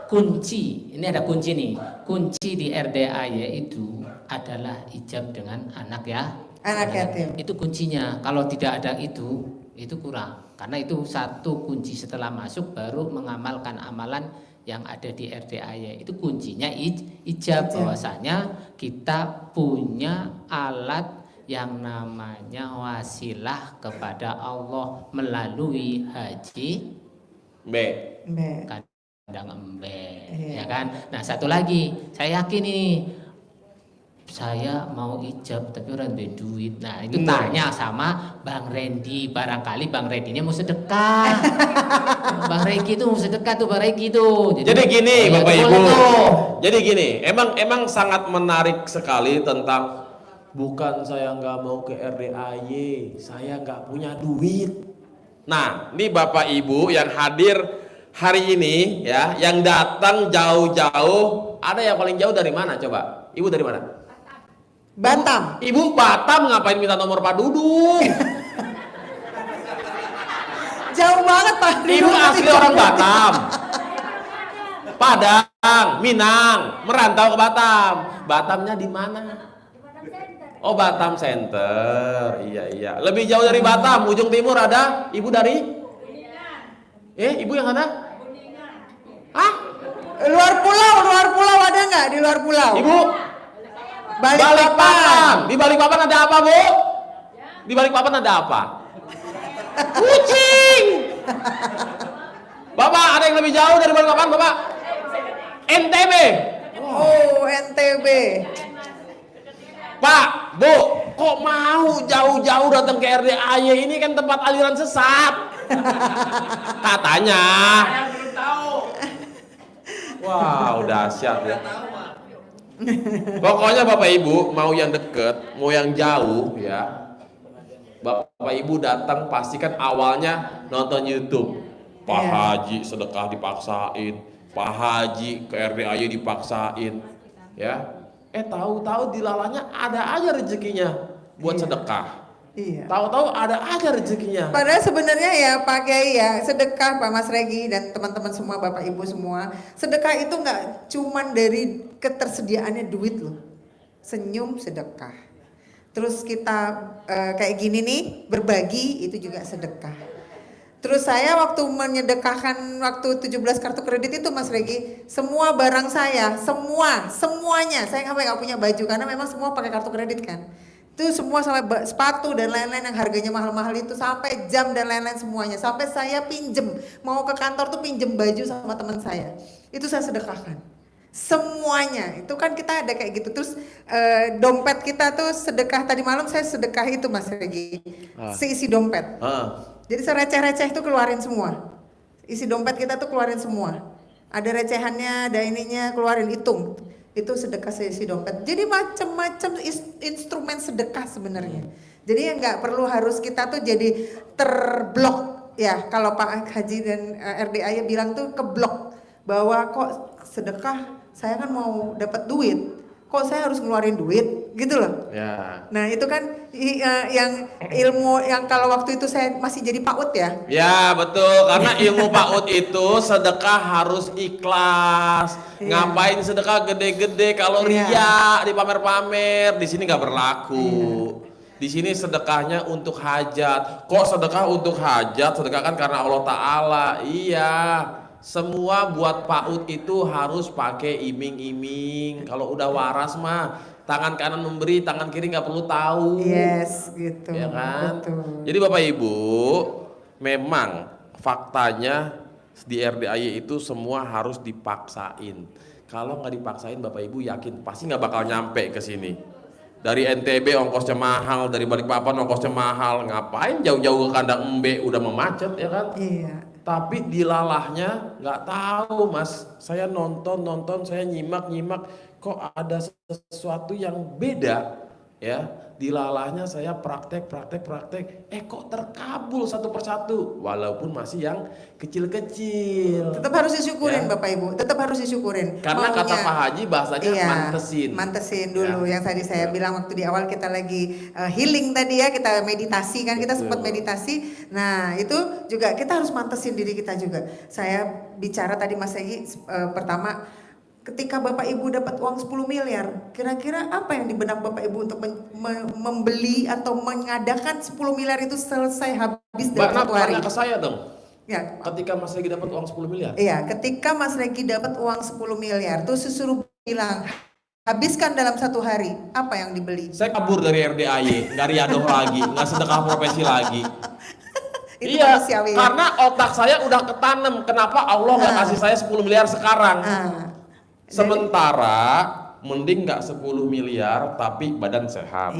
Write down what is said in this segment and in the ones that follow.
kunci, ini ada kunci nih. Kunci di RDAY itu adalah ijab dengan anak yatim. Itu kuncinya. Kalau tidak ada itu kurang. Karena itu satu kunci, setelah masuk baru mengamalkan amalan yang ada di RDAY. Itu kuncinya ijab, bahwasanya kita punya alat yang namanya wasilah kepada Allah melalui haji kandang embe, ya kan. Nah satu lagi, saya yakin nih, saya mau ijab tapi orang berduit. Nah itu tanya sama Bang Randy, barangkali Bang Randy ini mau sedekah. Bang Reki itu mau sedekah tuh, Bang Reki tuh. Jadi gini Bapak Ibu, jadi gini, emang sangat menarik sekali tentang bukan saya nggak mau ke RDAY, saya nggak punya duit. Nah, ini Bapak Ibu yang hadir hari ini ya, yang datang jauh-jauh, ada yang paling jauh dari mana coba? Ibu dari mana? Batam. Ibu Batam ngapain minta nomor Pak Dudung? Jauh banget Pak. Ibu asli orang Batam. Padang, Minang, merantau ke Batam. Batamnya di mana? Oh, Batam Center. Iya. Lebih jauh dari Batam, ujung timur ada. Ibu dari? Ibu yang mana? Hah? Luar pulau ada nggak di luar pulau? Ibu? Balikpapan. Di Balikpapan ada apa, Bu? Di Balikpapan ada apa? Kucing. Bapak, ada yang lebih jauh dari Balikpapan, Bapak? NTB. Oh, NTB. Pak, Bu, kok mau jauh-jauh datang ke RDAY? Ini kan tempat aliran sesat. Katanya. Saya belum tahu. Wow, dahsyat ya. Pokoknya Bapak Ibu mau yang deket, mau yang jauh ya. Bapak Ibu datang pastikan awalnya nonton YouTube. Pak Haji sedekah dipaksain, Pak Haji ke RDAY dipaksain, ya. Tahu-tahu dilalanya ada aja rezekinya buat sedekah. Tahu-tahu ada aja rezekinya. Padahal sebenarnya ya Pak Kiai ya, sedekah Pak Mas Regi dan teman-teman semua, Bapak Ibu semua, sedekah itu nggak cuman dari ketersediaannya duit loh. Senyum sedekah. Terus kita kayak gini nih, berbagi itu juga sedekah. Terus saya waktu menyedekahkan waktu 17 kartu kredit itu Mas Regi, semua barang saya, semuanya, saya sampai nggak punya baju karena memang semua pakai kartu kredit kan. Itu semua sampai sepatu dan lain-lain yang harganya mahal-mahal itu, sampai jam dan lain-lain semuanya, sampai saya pinjem, mau ke kantor tuh pinjem baju sama teman saya, itu saya sedekahkan. Semuanya, itu kan kita ada kayak gitu. Terus dompet kita tuh sedekah, tadi malam saya sedekah itu Mas Regi, seisi dompet. Jadi receh-receh itu keluarin semua. Isi dompet kita tuh keluarin semua. Ada recehannya, ada ininya, keluarin, hitung. Itu sedekah seisi dompet. Jadi macam-macam instrumen sedekah sebenarnya. Jadi ya nggak perlu harus kita tuh jadi terblok ya. Kalau Pak Haji dan RDAY bilang tuh keblok bahwa kok sedekah saya kan mau dapat duit, kok saya harus ngeluarin duit gitu loh. Ya. Nah itu kan yang ilmu yang kalau waktu itu saya masih jadi PAUD ya. Ya betul, karena ilmu PAUD itu sedekah harus ikhlas. Ngapain sedekah gede-gede kalau ria dipamer-pamer, di sini nggak berlaku. Di sini sedekahnya untuk hajat. Kok sedekah untuk hajat? Sedekah kan karena Allah Ta'ala. Iya. Semua buat PAUD itu harus pakai iming-iming. Kalau udah waras mah tangan kanan memberi, tangan kiri nggak perlu tahu. Yes, gitu. Ya kan? Betul. Jadi Bapak Ibu, memang faktanya di RDAY itu semua harus dipaksain. Kalau nggak dipaksain Bapak Ibu yakin pasti nggak bakal nyampe ke sini. Dari NTB ongkosnya mahal, dari Balikpapan ongkosnya mahal. Ngapain jauh-jauh ke kandang embe, udah memacet ya kan? Iya. Tapi dilalahnya nggak tahu Mas, saya nonton, saya nyimak, kok ada sesuatu yang beda ya. dilalahnya saya praktek, kok terkabul satu persatu, walaupun masih yang kecil-kecil. Tetap harus disyukurin Bapak Ibu, tetap harus disyukurin. Karena kata Pak Haji bahasanya mantesin dulu. Yang tadi saya bilang waktu di awal kita lagi healing tadi ya, kita meditasi kan, kita sempat meditasi. Nah itu juga kita harus mantesin diri kita juga. Saya bicara tadi Mas Egi pertama, ketika Bapak Ibu dapat uang 10 miliar, kira-kira apa yang di benak Bapak Ibu untuk membeli atau mengadakan 10 miliar itu selesai habis dalam satu hari? Ke saya dong. Ya. Ketika Mas Regi dapat uang 10 miliar. Iya, ketika Mas Regi dapat uang 10 miliar, tuh suruh bilang, habiskan dalam satu hari, apa yang dibeli? Saya kabur dari RDAY, nggak riadoh lagi, nggak sedekah profesi lagi. Itu iya, manusiawi, karena otak saya udah ketanam. Kenapa Allah nggak kasih saya 10 miliar sekarang? Sementara mending nggak 10 miliar tapi badan sehat,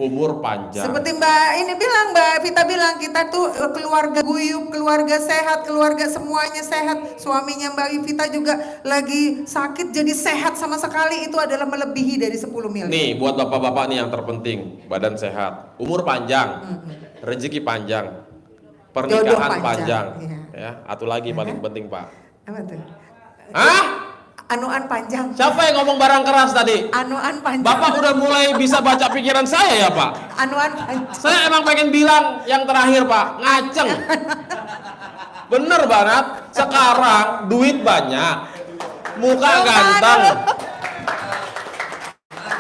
umur panjang. Seperti Mbak Vita bilang, kita tuh keluarga guyup, keluarga sehat, keluarga semuanya sehat. Suaminya Mbak Vita juga lagi sakit jadi sehat sama sekali, itu adalah melebihi dari 10 miliar. Nih buat bapak-bapak nih yang terpenting, badan sehat, umur panjang, rezeki panjang, pernikahan panjang. Ya, atau lagi paling penting Pak. Apa tuh? Anuan panjang. Siapa yang ngomong barang keras tadi? Anuan panjang. Bapak udah mulai bisa baca pikiran saya ya Pak? Anuan panjang. Saya emang pengen bilang yang terakhir Pak, ngaceng. Bener banget. Sekarang duit banyak, muka ganteng.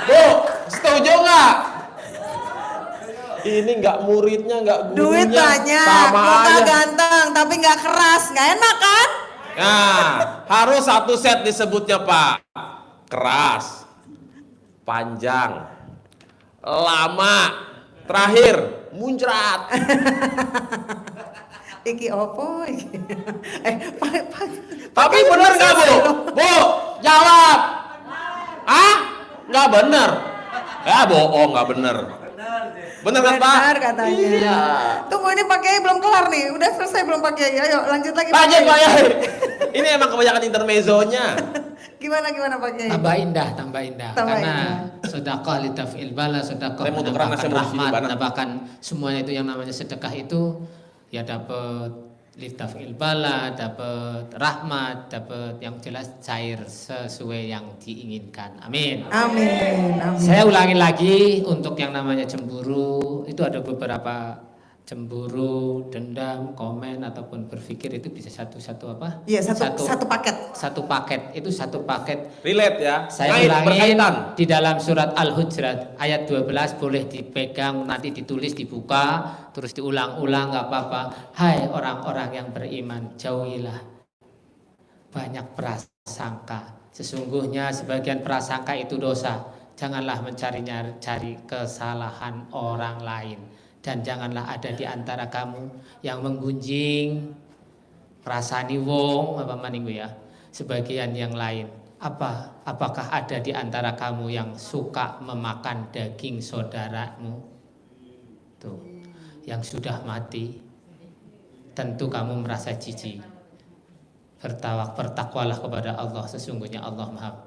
Bu, setuju nggak? Ini nggak muridnya, nggak gurunya. Duit banyak, sama muka aja. ganteng, tapi nggak keras, nggak enak kan? Nah, harus satu set disebutnya Pak. Keras, panjang, lama, terakhir muncrat. Iki opo iki? Tapi bener nggak Bu? Bu, jawab. Nggak bener. Ya bohong, nggak bener. Bener kan Pak? Benar katanya. Iya. Tunggu, ini Pak Kiai belum kelar nih. Udah selesai belum Pak Kiai? Ayo lanjut lagi. Lanjut Pak Kiai. Ini emang kebanyakan intermezzonya. Gimana Pak Kiai? Tambah indah. Karena sedekah litafil bala, sedekah menambahkan rahmat, menambahkan semuanya itu yang namanya sedekah itu ya dapat litafil bala, dapat rahmat, dapat yang jelas cair sesuai yang diinginkan. Amin. Amin. Saya ulangi lagi, untuk yang namanya cemburu itu ada beberapa cemburu, dendam, komen ataupun berpikir itu bisa satu apa? Iya, satu paket. Satu paket, itu satu paket. Relate ya. Saya ulangin di dalam surat Al-Hujurat ayat 12, boleh dipegang, nanti ditulis, dibuka, terus diulang-ulang, nggak apa-apa. Hai orang-orang yang beriman, jauhilah banyak prasangka. Sesungguhnya sebagian prasangka itu dosa. Janganlah mencari kesalahan orang lain. Dan janganlah ada di antara kamu yang menggunjing, rasani wong, apa maning ya, sebagian yang lain. Apakah ada di antara kamu yang suka memakan daging saudaramu? Tuh, yang sudah mati, tentu kamu merasa jijik. Bertakwalah kepada Allah, sesungguhnya Allah Maha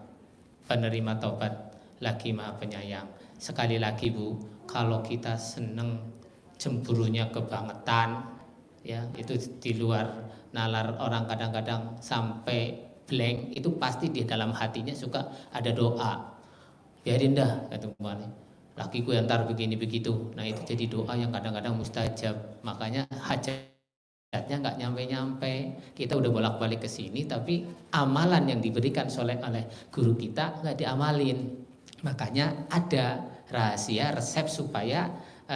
penerima taubat, lagi Maha penyayang. Sekali lagi Bu, kalau kita seneng cemburunya kebangetan, ya itu di luar nalar orang kadang-kadang sampai blank, itu pasti di dalam hatinya suka ada doa. Biarin dah, kata kemarin, lakiku yang ntar begini begitu. Nah itu jadi doa yang kadang-kadang mustajab. Makanya hajatnya nggak nyampe-nyampe. Kita udah bolak-balik ke sini, tapi amalan yang diberikan oleh guru kita nggak diamalin. Makanya ada rahasia resep supaya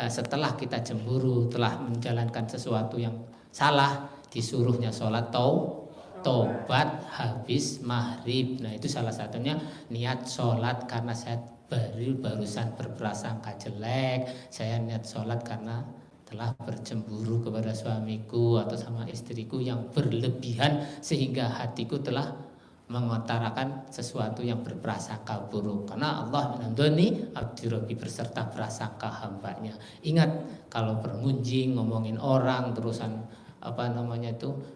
setelah kita cemburu, telah menjalankan sesuatu yang salah, disuruhnya sholat taubat habis maghrib. Nah itu salah satunya niat sholat karena saya barusan berprasangka jelek, saya niat sholat karena telah bercemburu kepada suamiku atau sama istriku yang berlebihan sehingga hatiku telah mengutarakan sesuatu yang berprasangka buruk. Karena Allah menandoni abdi Rabbi berserta prasangka hambanya. Ingat, kalau bermunjing, ngomongin orang, terusan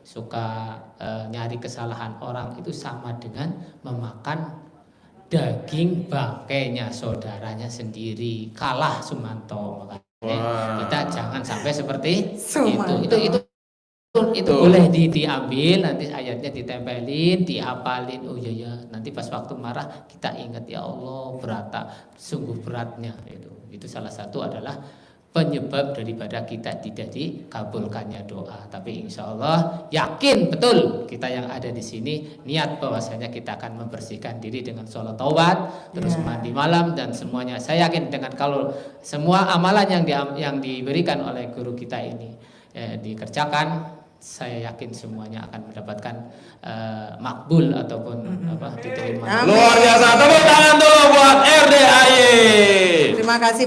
suka nyari kesalahan orang, itu sama dengan memakan daging bangkainya saudaranya sendiri, kalah Sumanto. Makanya kita jangan sampai seperti Sumanto. itu boleh diambil, nanti ayatnya ditempelin, dihafalin. Oh iya ya, nanti pas waktu marah kita ingat, ya Allah sungguh beratnya itu salah satu adalah penyebab daripada kita tidak dikabulkannya doa. Tapi insya Allah yakin betul kita yang ada di sini niat bahwasanya kita akan membersihkan diri dengan sholat taubat, terus mandi malam dan semuanya. Saya yakin dengan kalau semua amalan yang diberikan oleh guru kita ini dikerjakan, saya yakin semuanya akan mendapatkan makbul ataupun diterima. Luar biasa, tepuk tangan dulu buat RDAY. Terima kasih.